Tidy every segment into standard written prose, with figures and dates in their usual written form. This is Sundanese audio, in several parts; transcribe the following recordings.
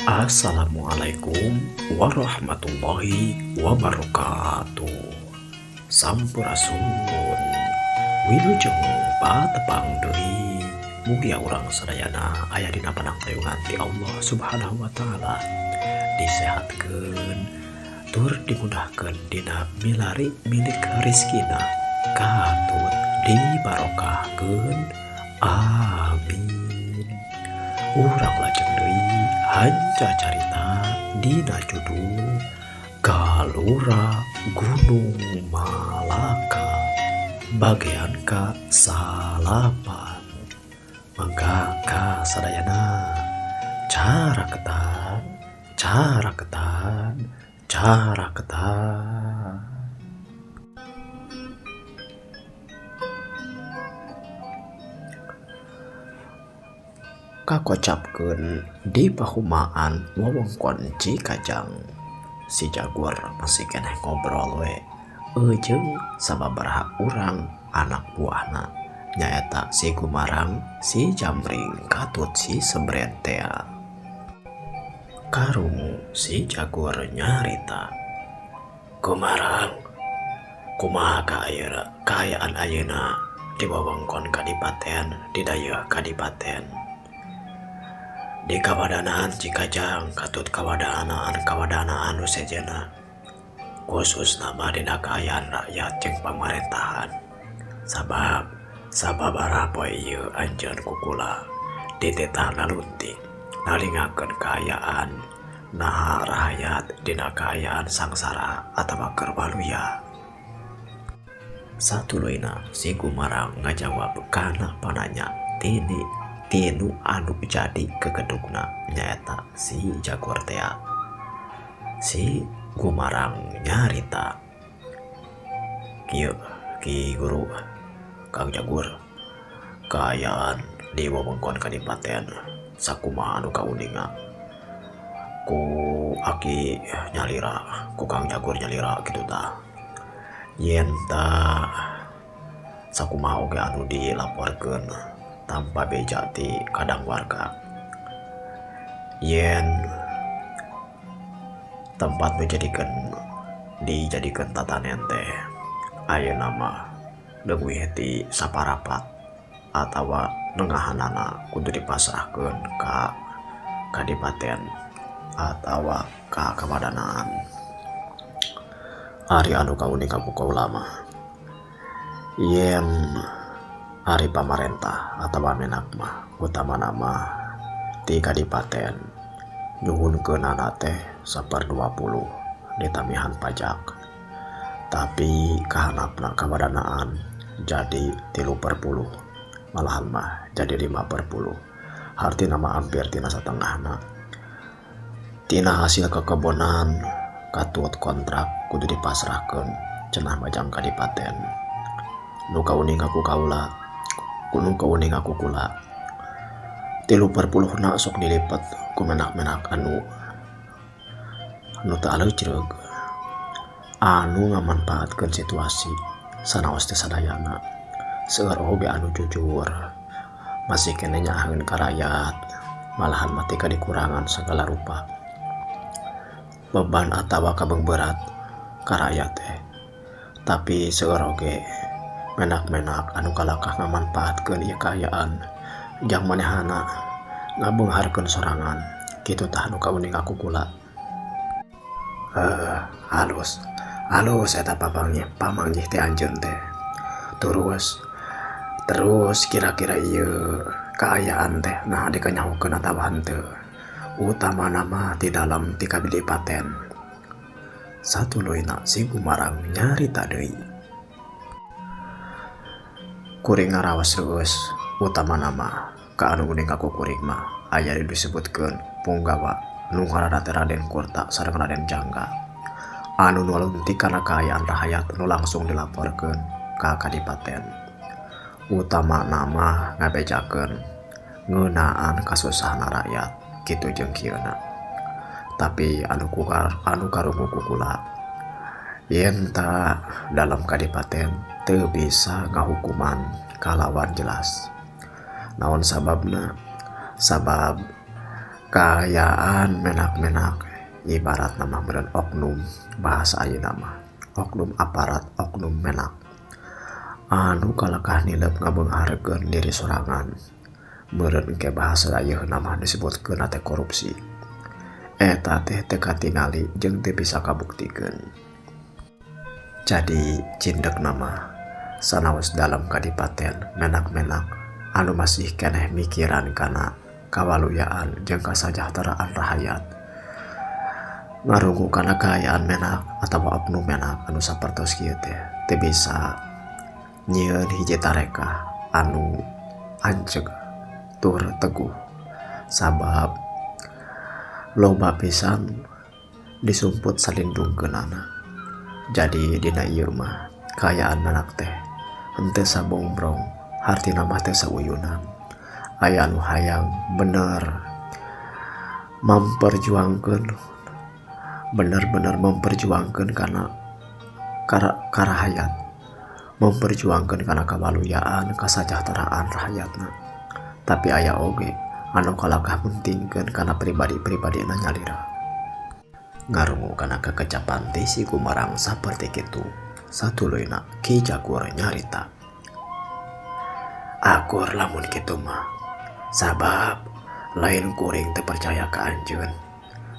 Assalamualaikum warahmatullahi wabarakatuh. Sampurasun wilujeng patepang deui mugia urang sadayana aya dina panangtayungan ti Allah Subhanahu wa taala, disehatkeun tur dimudahkeun dina milari milik rizkina, katut dibarokahkeun, amin. Urang lajeng deui hanca carita dina judul Galura Gunung Malaka bagian ka 8. Mangga ka sadayana cara ketan. Kakocapkeun di pahumaan wewengkon Cikajang, si Jaguar masih keneh ngobrol we jeung sababaraha urang anak buahna, nyaeta si Gumarang, si Jamring, katut si Sebrentea. Karungu si Jaguar nyarita, "Gumarang, kumaha kaayaan ayeuna di wewengkon Kadipaten di dayeuh Kadipaten? Di kawadanaan Cikajang katut kawadanaan nu sejena, khususna mah dina kaayaan rakyat jeung pamarentahan. Sababaraha poe ieu anjeun kukula dititah naluntik nalingakeun kaayaan naha rakyat dina kaayaan sangsara atawa keur waluya." Satuluyna si Gumarang ngajawab kana pananya tinu anu jadi kegedugna, nyaeta si Jaguar tea. Si Gumarang nyarita, "Kieu Ki Guru, Kang Jagur, kaayaan di wewengkon Kadipaten sakumaha anu kauninga? Ku aki nyalira, ku Kang Jagur nyalira kitu tah. Yen tah sakumaha oge anu dilaporkeun tanpa beja ti kadang warga. Yen tempat dijadikeun tatanen teh ayeuna mah leuwih ti saparapat atawa nengahanana kudu dipasrahkeun ka Kadipaten atawa ka kawadanaan. Ari anu kauning ka kaula mah, yen ari pamarentah atawa menak mah utamana mah ti Kadipaten nyuhunkeunana teh 1/20 ditamihan pajak, tapi kahanapna kawadanaan jadi 3/10, malahan mah jadi 5/10, hartina mah hampir tina satengahna. Tina hasil kekebonan katut kontrak kudu dipasrahkeun cenah majang Kadipaten. Nu kauning aku kaula, kudu kauning aku kula 3/10 na sok dilipat ku menak-menak anu teu aleucreug, anu ngamanfaatkeun situasi sanaos teh sadayana, seueur oge anu jujur, masih keneh nyahaeun ka rakyat, malahan mah teu dikurangan sagala rupa beban atawa kabeungberat ka rakyat teh. Tapi seueur oge menak-menak anu kalakah ngamanfaatkeun ieu kaayaan jang manehana ngabeungharkeun sorangan, kitu tah anu kauning aku kula. Halus eta pamanggih teh anjeun teh. Terus kira-kira ieu kaayaan teh nah dikanyahokeun atawa henteu, utamana mah ti dalam ti Kadipaten. Satuluyna si Gumarang nyarita deui, kuring ngaraos reueus, utamana mah ka anu geuning aku kuring mah aya disebutkeun punggawa nu ngaranna teh Raden Kurta sareng Raden Jangga, anu nuluntik kana kaayaan rakyat nu langsung dilaporkeun ka Kadipaten. Utamana mah ngabejakeun ngeunaan kasusahna rakyat, kitu jeung kieuna. Tapi anu karungu kukula, yen ta dalam Kadipaten teu bisa ngahukuman kalawan jelas. Naon sababna? Sabab Kaayaan menak-menak ibarat nama meureun oknum bahasa ayeuna mah oknum aparat oknum menak anu kalekah nilep ngabeungharkeun diri sorangan meureun engke bahasa ayeuna mah disebutkeun teh korupsi eta teh teu katingali jeung teu bisa kabuktikeun. Jadi cindek nama sanaos dalam kadipaten menak-menak anu masih keneh mikiran kana kawaluyaan jeung kasajahteraan rakyat ngarunggu kana kaayaan menak atawa oknum menak anu sapertos kieu teh teu bisa nyieun hiji tarekah anu anceg tur teguh sabab loba pisan disumput salindungkeunana. Jadi dina ieu mah kaayaan menak teh henteu sabongbrong hartina mah teu sauyunan aya anu hayang bener memperjuangkeun karena karahayat memperjuangkeun karena kabaluyaan kasajahteraan rakyatna tapi aya oge anu kalakah mentingkeun karena pribadi-pribadina nyalira ngarungu kana kekecapan ti si kumarang saperti kitu satuluyna Ki Jagur nyarita akur lamun kitu mah sabab lain kuring teu percaya ka anjeun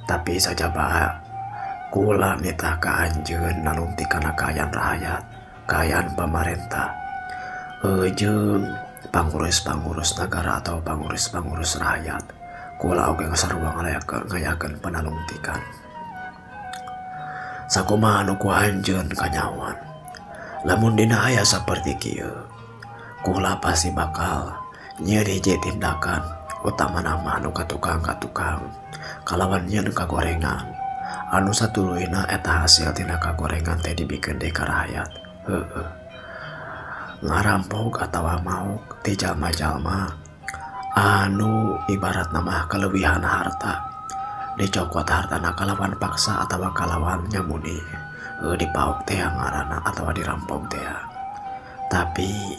tapi sajaba kula nitah ka anjeun nalungti kana kaayaan rakyat kaayaan pamarentah jeung pangurus-pangurus negara atau pangurus-pangurus rakyat kula oge sarua ngayakeun panalungtikan sakumaha anu ku anjeun kanyawan lamun dina aya saperti kieu kula pasti bakal nyieun hiji tindakan utama nama anu katukang kalawan nyieun kagorengan anu satuluyna eta hasil tina kagorengan teh dibikeun deui ka rakyat ngarampok atawa mauk ti jalma-jalma anu ibarat nama kalebihan harta dicokot hartana kalawan paksa atawa kalawan nyamuni dipauk teh ngaranna atawa dirampok teh tapi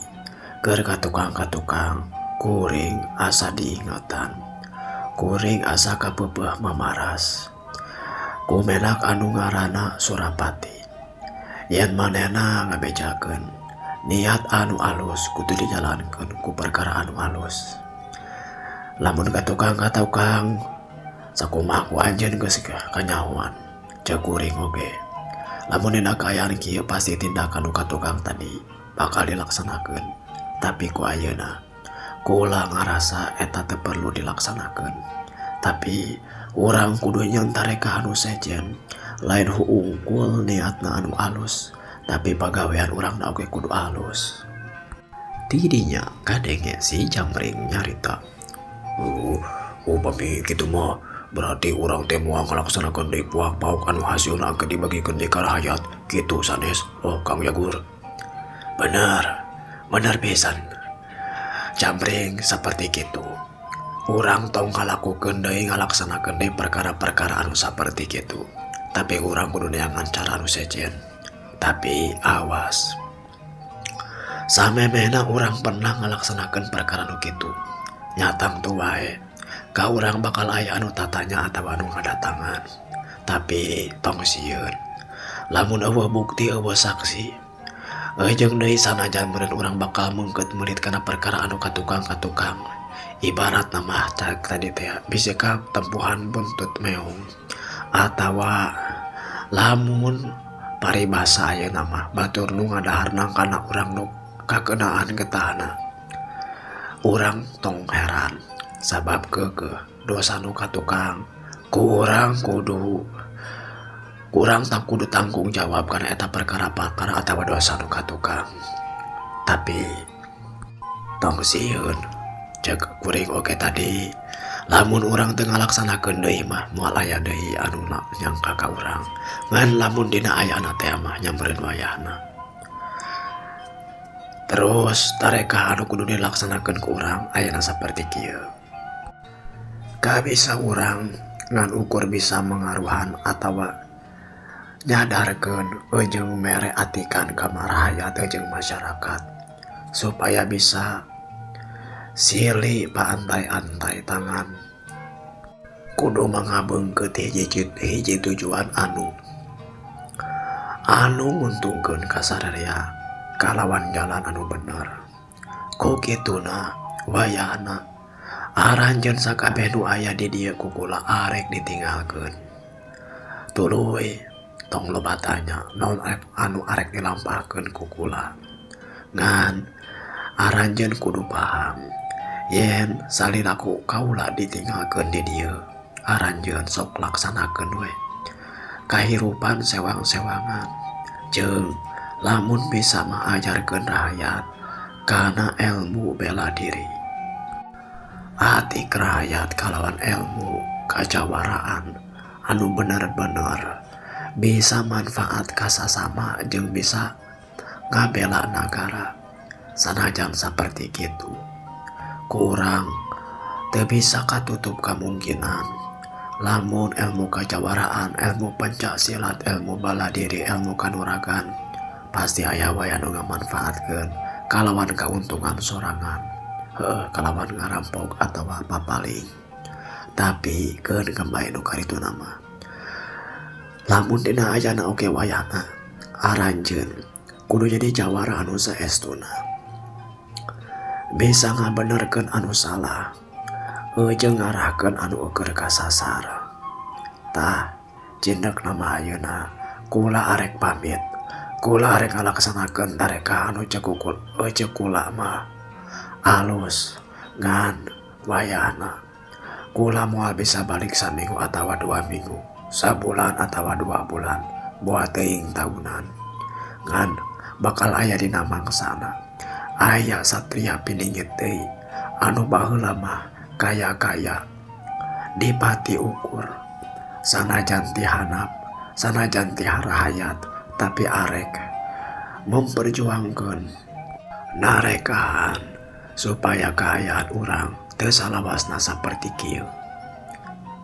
keur katukang kuring asa diingatan kuring asa kapeupeuh mamaras ku menak anu ngaranna Surapati yen manehna ngabejakeun niat anu alus kudu dijalankeun ku perkara anu alus lamun katukang sakumaha ku anjeun geus kanyahoan ceuk kuring oge lamun dina kaayaan kieu pasti tindakan nu katukang tadi bakal dilaksanakeun tapi ku ayeuna kula ngarasa eta teu perlu dilaksanakeun tapi urang kudu nyieun tarekah anu sejen lain hungkul niatna anu alus tapi pagawean urang oge kudu alus. Tidinya kadenge si Jamring nyarita upami kitu mah berarti urang teh moal ngalaksanakeun deui puak-pauk anu hasilna keur dibagikeun deui ka rakyat kitu sanes Kang Jagur. Bener pisan Jamring saperti kitu urang tong ngalakukeun deui ngalaksanakeun deui perkara-perkara anu saperti kitu tapi urang kudu neangan cara anu sejen tapi awas samemehna urang pernah ngalaksanakeun perkara anu kitu nyatang tu wae ka urang bakal aya anu tatanya atawa anu ngadatangan tapi tong sieun lamun eueuh bukti eueuh saksi jeung deui sanajan meureun urang bakal meungkeut meuli kana perkara anu katukang ibarat nama tadi teh bisa ka tempuhan buntut meong atawa lamun paribasa ayeuna mah batur nu ngadaharna kana urang nu kakeunaan getahna urang tong heran sabab keukeuh dosa nu katukang kurang tak kudu tanggung jawab karena eta perkara-perkara atawa dosa nu katukang tapi tong sieun ceuk kuring oge tadi lamun urang teu ngalaksanakeun deui mah moal aya deui anu nyangka ka urang ngan lamun dina ayana teh mah nyampereun wayahna terus tarekah anu kudu dilaksanakeun ku urang ayana saperti kieu kabisa urang ngan ukur bisa mengaruhan atawa nyadarkeun jeung mereatikan ka rakyat jeung masyarakat supaya bisa silih paantai-antai tangan kudu mangabeungkeut hiji tujuan anu nguntungkeun ka sararea kalawan jalan anu bener. Ku kituna wayahna aranjeun sakabeh nu aya di dieu kukula arek ditinggalkeun. Tuluy tong loba tanya naon anu arek dilampahkeun kukula. Ngan aranjeun kudu paham yen salilaku kaula ditinggalkeun di dieu, aranjeun sok laksanakeun we kahirupan sewang-sewangan jeung lamun bisa maajarkeun rakyat kana ilmu bela diri. Atik rakyat kalawan ilmu kajawaraan anu bener-bener bisa manfaat ka sasama jeung bisa ngabela nagara. Sanajan saperti kitu, kurang teu bisa katutup kemungkinan lamun ilmu kajawaraan, ilmu pencak ilmu bala diri, ilmu kanuragan pasti aya wae anu ngamanfaatkeun kalawan kauntungan sorangan, kalawan ngarampok atawa papaling. Tapi keun kembali nu karituna mah lamun dina ayana oge wayahna aranjeun kudu jadi jawara anu saestuna, bisa ngabenerkeun anu salah, jeung ngarahkeun anu eukeur ka sasar. Tah cindek nama ayeuna kula arek pamit, kula arek ngalaksanakeun tareka anu ceuk kula mah alus ngan wayahna kula moal bisa balik saminggu atawa 2 minggu, sabulan atawa 2 bulan, buat teuing tahunan. Ngan bakal aya dina mangsana aya satria piningit deui anu baheula mah kaya-kaya dipati ukur, sanajan ti hanap, sanajan ti harahayat, tapi arek memperjuangkeun narekaan supaya kaayaan urang teu salawasna saperti kieu.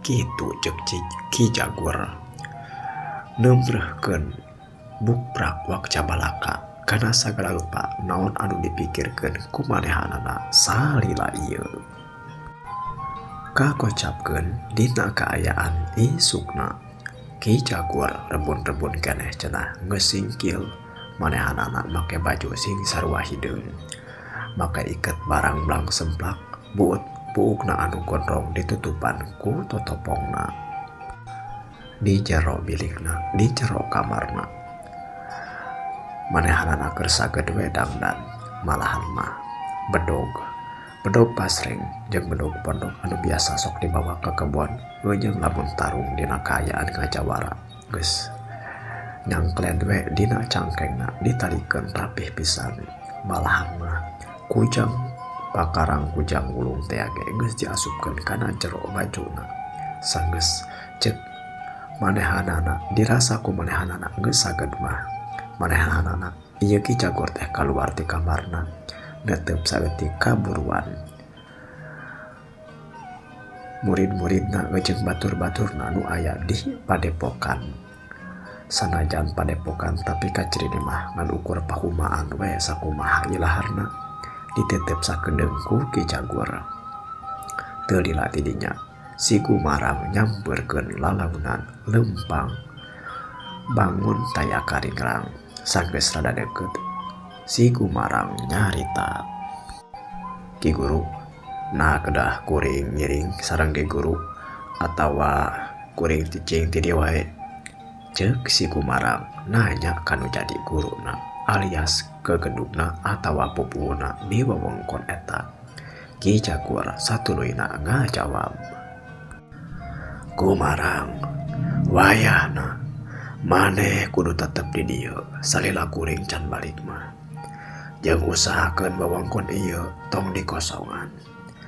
Kitu ceuk Ki Jagur nembrehkeun bukprak wak cabalaka kana sagala rupa naon anu dipikirkeun ku manehanana salila ieu. Kakocapkeun dina kaayaan isukna Ki Jagur rebun-rebun keneh cenah geus singkil manehanana make baju sing sarua hideung, make iket barang blang semplak buut puukna anu gondrong ditutupan ku totopongna. Di jero bilikna, di jero kamarna manehanana keur saged wedang dan malahan mah bedog pasreng jeung bedog pondok anu biasa sok dibawa ke kebon jeung lamun tarung dina kaayaan ngajawara geus nyangklen we dina cangkengna ditalikeun rapih pisan. Malahan mah kujang pakarang kujang ulung teh ge geus diasupkeun kana jero bajuna. Sanggeus ceuk manehanana dirasa ku manehanana geus saged mah manehanana ieu Ki Jagur teh kaluar ti kamarna netep saeutik kaburuan. Murid-muridna jeung batur-baturna nu aya di padepokan, sanajan padepokan tapi kaciri mah ngan ukur pahumaan we sakumaha ilaharna ditetep sakedeung ku Ki Jagur. Teu lila ti dinya si Gumarang nyampeurkeun lalaunan lempang bangun taya karingrang. Sanggeus rada deukeut si Gumarang nyarita, "Ki Guru, nah kedah kuring ngiring sareng Ki Guru atawa kuring cicing ti dieu wae?" Ceuk si Gumarang nanya kanu jadi guruna alias kegedugna atawa pupuhna di wewengkon eta. Ki Jagur satuluyna ngajawab, "Gumarang, wayahna maneh kudu tetep di dieu salila kuring can balik mah. Jeung usahakeun wewengkon ieu tong dikosongan.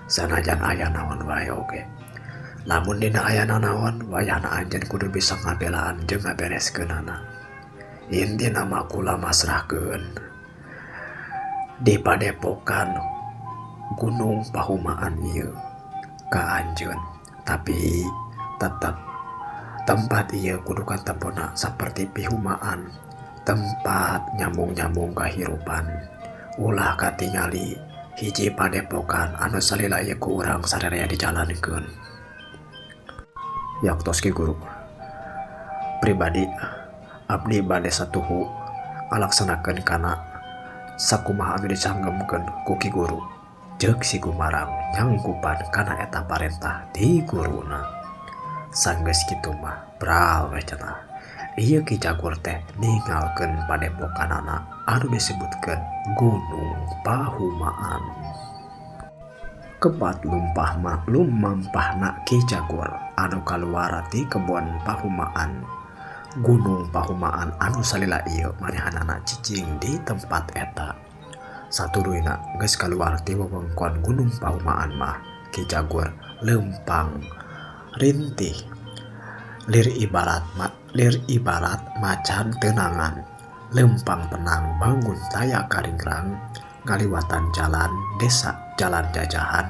Sanajan aya naon wae oge. Lamun dina aya naon, wayahna anjeun kudu bisa ngabelaan jeung ngabereskeunana. Intina mah kula masrahkeun di padepokan Gunung Pahumaan ieu ka anjeun, tapi tetep tempat ieu kudu katempona saperti pihumaan, tempat nyambung-nyambung kahirupan, ulah katingali hiji padepokan anu salila ieu ku urang sararea dijalankeun." yaktos Ki Guru. Pribadi abdi bade satuhu ngalaksanakeun kana sakumaha anu dicanggemmkeun ku Ki Guru. Ceuk si Gumarang nyanggupan kana eta parentah di guruna. Sanggeus kitu mah bral we cenah. Ieu Ki Jagur teh ninggalkeun padepokanana anu disebutkeun Gunung Pahumaan. Kebat lumampahna Ki Jagur anu kaluar ti kebon Pahumaan. Gunung Pahumaan anu salila ieu manehanana cicing di tempat eta. Satuluyna geus kaluar ti wewengkon Gunung Pahumaan mah Ki Jagur lempang rintih lir ibarat macan tenangan, lempang tenang bangun taya karingrang ngaliwatan jalan desa jalan jajahan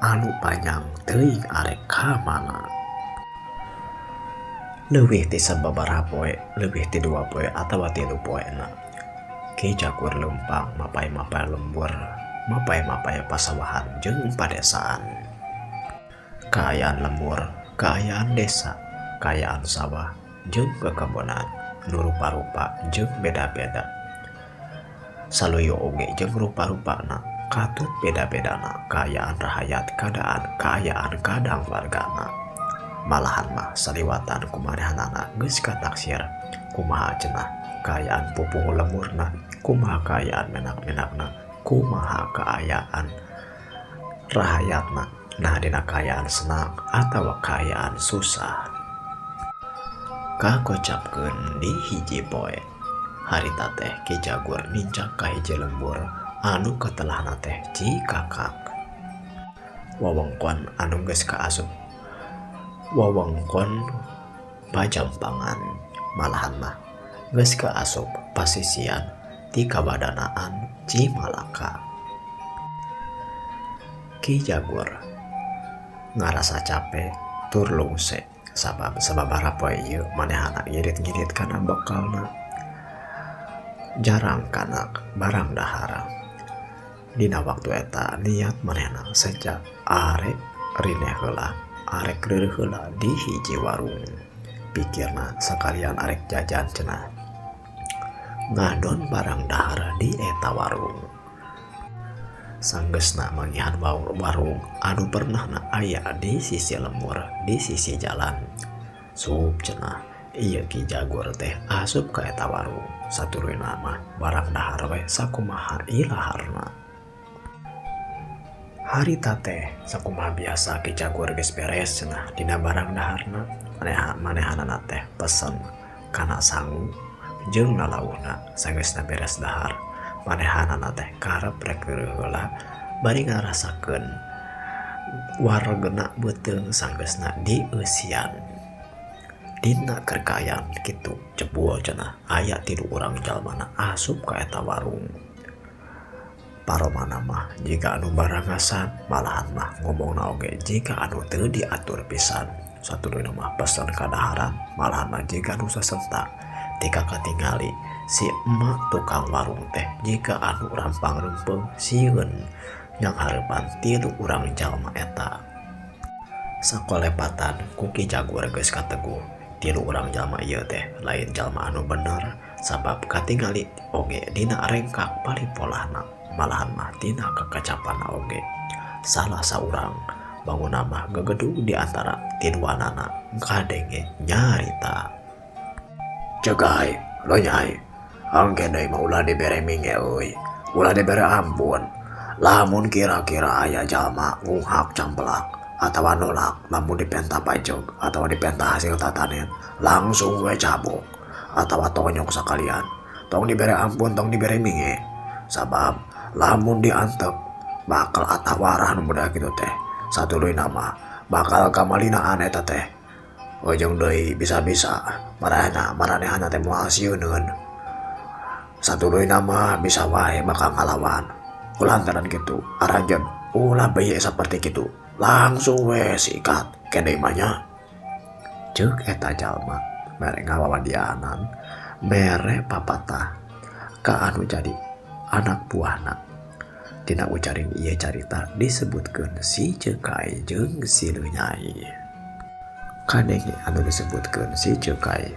anu panjang teuing arek ka mana. Leuwih ti sababaraha poe, leuwih ti 2 poe atawa 3 poena Ki Jagur lempang mapai-mapai lembur, mapai-mapai pasawahan jeung padesaan. Kaayaan lembur, kaayaan desa, kaayaan sawah jeung kekabonan nu rupa-rupa jeung beda-beda. Saluyu oge jeung rupa-rupana katut beda-bedana kaayaan rahayat kaayaan kadang wargana. Malahan mah saliwatan kumanehanana geus kataksir kumaha cenah kaayaan pupuh lemurna, kumaha kaayaan menak-menakna, kumaha kaayaan rahayatna, nah dina kaayaan senang atawa kaayaan susah. Kakocapkeun di hiji poe harita teh Ki Jagur nincak ka hiji lembur anu katelahna teh Cikakak. Wewengkon anu geus kaasup wewengkon Pajampangan, malahan mah geus kaasup pasisian ti kabadanaan Cimalaka. Ki Jagur ngarasa capek tur lungse sababaraha poe ieu manehana ngirit-ngirit kana bekalna, jarang kana barang dahar. Dina waktu eta niat manehna sejak arek rineh heula, arek reureuh heula di hiji warung. Pikirna sakalian arek jajan cenah ngadon barang dahar di eta warung. Sanggeusna mangihan warung anu pernahna aya di sisi lembur di sisi jalan. Sup cenah ieu Ki Jagur teh asup ka eta warung. Satuluyna mah barang dahar we sakumaha ilaharna. Harita teh sakumaha biasa Ki Jagur geus beres cenah dina barang daharna. Manehanana teh pesen kana sangu jeung nalawuna. Sanggeusna beres dahar manehanana teh karep rek reureuh heula bari ngarasakeun wargena beuteung sanggeusna dieusian. Dina keur kaayaan kitu jebul cenah aya 3 urang jalmana asup ka eta warung. Paromana mah jika anu barangasan, malahan mah ngomongna oge jika anu teu diatur pisan. Satuluyna mah pesen kadaharan, malahan mah jika anu sasentak tika katingali si emak tukang warung teh jika anu rampang rempeng sieun yang harepan 3 urang jalma eta. Sakolepatan ku Ki Jagur geus kateguh 3 urang jalma ieu teh lain jalma anu bener, sabab katingali oge dina rengkak palipolahna, malahan mah tina kakacapanna oge. Salah saurang bangunna mah gegedug di antara tiduanana kadenge nyarita. Cegai, lo nyai, angke deui mah ulah dibere mingge euy, ulah dibere ampun. Lamun kira-kira aya jalma ngunghak campelak atawa nolak lamun dipenta pajog atawa dipenta hasil tatanen, langsung we cabuk atawa tonyok sakalian. Tong dibere ampun, tong dibere mingge. Sabab lamun diantep bakal atawarah nu budak kitu teh. Satuluyna mah bakal kamalinaan eta teh. Ujung deui bisa-bisa maranehana teh moal sieuneun. Satuluyna mah bisa wae bakal ngalawan. Kulantaran kitu aranjeun ulah bae saperti kitu. Langsung we sikat keneh mah nya. Ceuk eta jalma mere ngawawadianan mere papatah ka anu jadi anak buahna. Dina ucaring ieu carita disebutkeun si Cekai jeung si Leunyaai. Kadenge anu disebutkeun si Cekai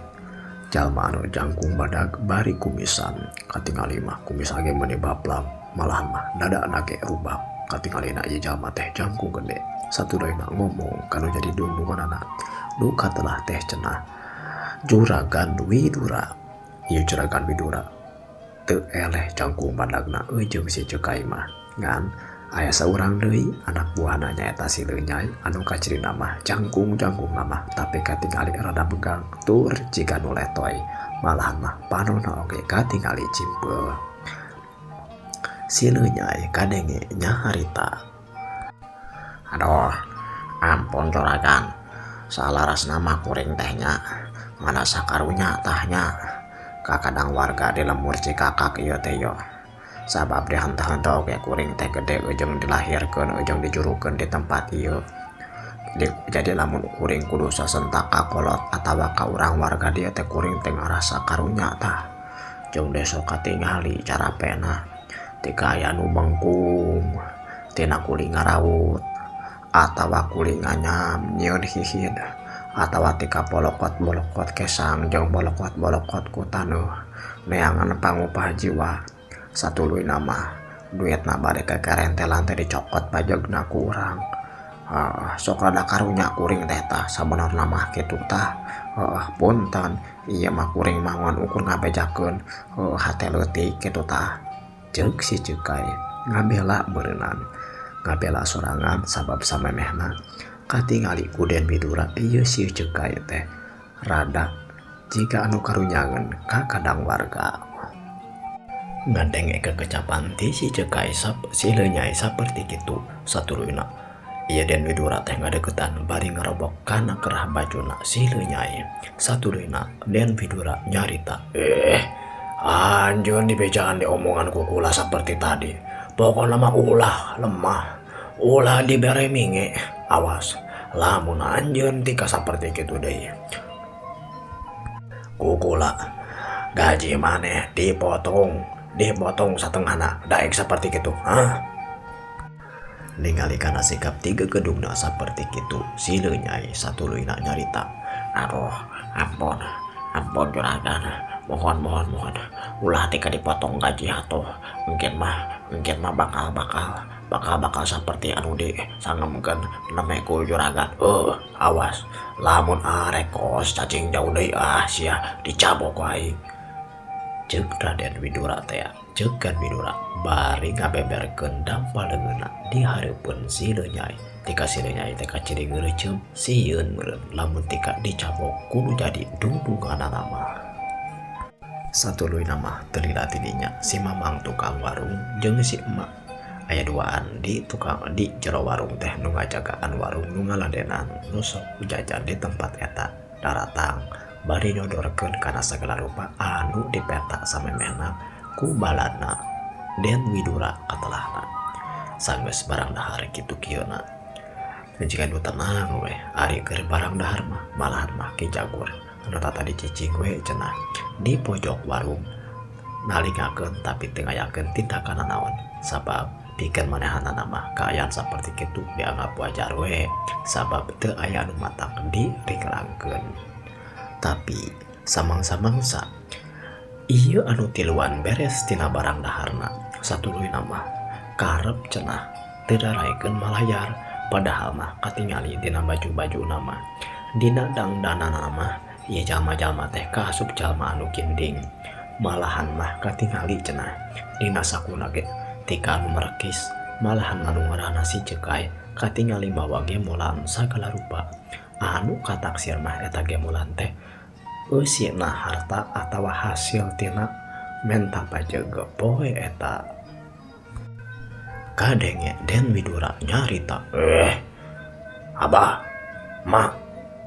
jalma anu jangkung badag bari kumisan katingali mah kumis age meuni baplang malahan mah dadana ge rubak katingalina ieu jalma teh jangkung gede satudayna ngomong kanu jadi dundunganana nu katelah teh cenah Juragan Widura. Ieu Juragan Widura teu eleh jangkung badagna jeung si Cekai mah ngan aya saurang deui anak buahna nyaeta si Leunyae anu kacirina mah jangkung-jangkung mah tapi katingali rada begang tur jiga nu letoy malahan mah panonna oge katingali cimpeu. Si Leunyae kadenge nyaharita, "Aduh, ampun Juragan, salaras nama kuring tehnya mana sakarunya tahnya kakadang warga di lemur Cikakak ieu teh yo. Sabab di henteu-henteu oge kuring teh gede ujung dilahirkeun ujung dijurukeun di tempat ieu. Jadi lamun kuring kudu sasentak ka kolot atawa ka urang warga dieu teh kuring teh ngarasa karunya tah. Jeung desok katingali cara pena tika aya nu bengkung tina kuling ngaraut atawa kuling nganyam nyieun hihid atawa tika bolokot-bolokot kesang jeung bolokot-bolokot ku tanuh neangan pangupah jiwa. Satuluy nama duitna bade kekerentelan teh dicokot pajegna ku urang. Sok rada karunya kuring teh tah sabenerna mah kitu tah. Punten ieu mah kuring mah ngan ukur ngabejakeun hate leutik kitu tah. Ceuk si Cekai ngabela beureunan ngabela sorangan sabab samemehna katingali ku Den Widura ieu si Cekai teh rada jiga anu karunyangeun ka kadang warga. Ngandenge kekecapan ti si Cekai si Leunyae saperti kitu satuluyna ieu Den Widura teh ngadeukeutan bari ngarobok kana kerah bajuna si Leunyae. Satuluyna Den Widura nyarita, anjeun dibejaan di omongan ku kula saperti tadi. Pokona mah ulah lemah, ulah dibere minge. Awas, lamun anjeun tika saperti kitu deui. Ku kula gaji maneh dipotong satengahna daek saperti kitu. Ningali kana sikap tiga gedungna saperti kitu si Leunyae satuluyna nyarita, "Aduh, ampun Juragan, mohon ulah tika dipotong gaji atuh. Mungkin mah bakal saperti anu disangemkeun neme ku Juragan. Awas, lamun arek kos cacing jauh deui sia dicabok wae." Ceuk Raden Widura teh Ceuk Widura bari ngabeberkeun dampaleungeunna di hareupeun si Leunyae. Tika si Leunyae teh kaciri ngeureum sieun meureun lamun tika dicabok kudu jadi dundunganana mah. Satuluyna mah teu lila tidinya si Mamang tukang warung jeung si emak aya duaan di jero warung teh nu ngajagaan warung nu ngaladenan nu sok jajan di tempat eta daratang bari nyodorkeun kana sagala rupa anu dipeta samemehna ku baladna Den Widura katelahna. Sanggeus barang dahar kitu kieuna jika nu tenang we ari keur barang dahar mah malahan mah ki jagur anu tata dicicing we cenah di pojok warung nalingakeun tapi teu ngayakeun tindakan naon sabab pikeun manehanana mah kaayaan saperti kitu dianggap wajar we sabab teu aya anu matak diriklankeun. Tapi samang-samangsa ieu anu tiluan beres tina barang daharna satuluyna mah karep cenah teu daraekeun malayar padahal mah katingali dina baju-baju nama dina dangdanana mah ieu jalma-jalma teh kaasup jalma anu ginding malahan mah katingali cenah dina sakuna ge tika anu merekis malahan anu ngaranna si Cekai katingali bawa gemolan sagala rupa anu kataksir mah eta gemolan teh eusina harta atawa hasil tina menta pajeg poe eta. Kadenge Den Widura nyarita, Abah, mak,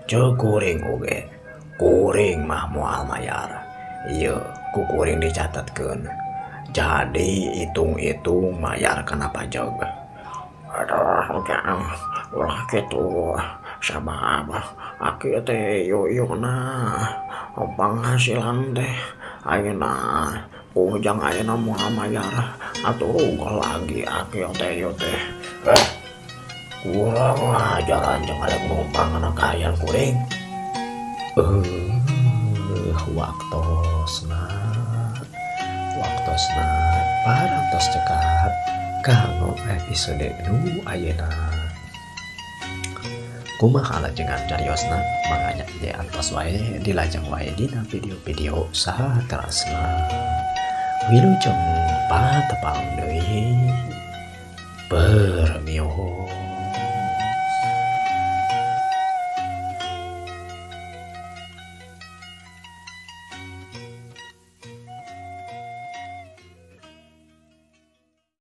ceuk kuring oge, kuring mah moal mayar. Ieu ku kuring dicatatkeun. Jadi hitung-hitung mayar kana pajeg. Aduh, ulah kitu. Sabab aki teh yoyona penghasilan teh ayeuna ujang ayeuna moal mayar atuh unggul lagi aki teh yo teh Kurang ajar anjing ada numpang anak hayal kuring. Waktosna parantos cekat kanggo episode nu ayeuna. Kumaha lajengan cariosna manganya di atas wae dilajeng wae dina video-video saha terasna. Wilujeng patepang deui. Permio.